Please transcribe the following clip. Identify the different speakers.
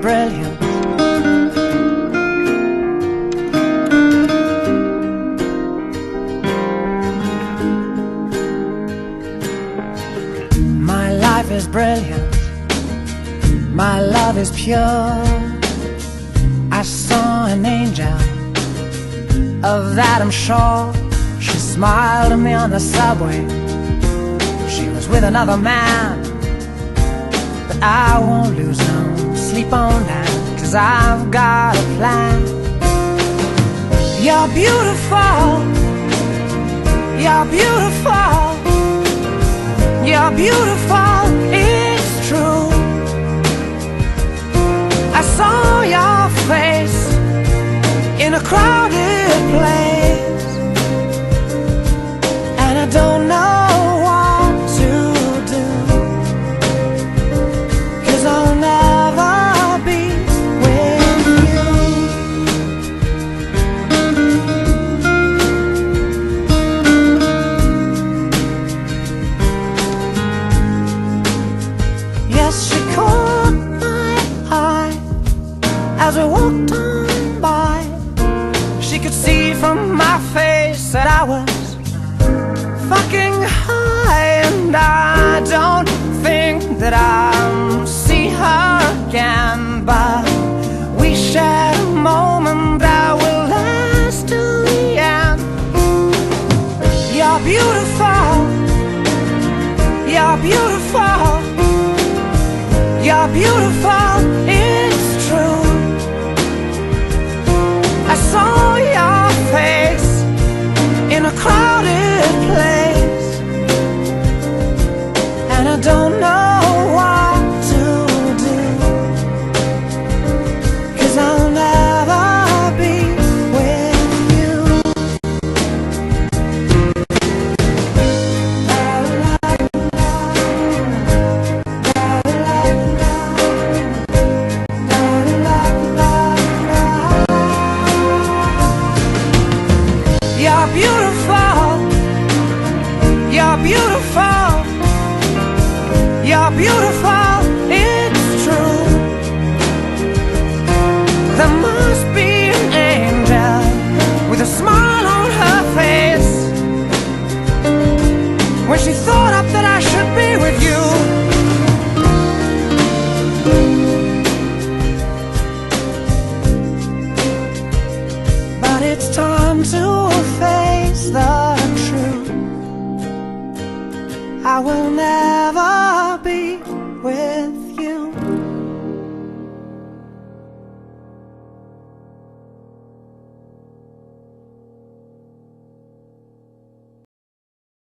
Speaker 1: brilliant. My life is brilliant. My love is pure. I saw an angel, of that I'm sure. She smiled at me on the subway. She was with another man, but I won't lose no sleep on that, 'cause I've got a plan. You're beautiful. You're beautiful. You're beautiful, it's true. I saw your face in a crowded place, and I don't know what to do, 'cause I'll never be with you. Yes, she caught my eye as we walked on by. She could see from my face that I was fucking high, and I don't think that I'll see her again, but we shared a moment that will last till the end. You're beautiful. You're beautiful. You're beautiful, it's true. I saw your face in a crowded place, and I don't know what to do, 'cause I'll never be with you. You're beautiful. You're beautiful. You're beautiful.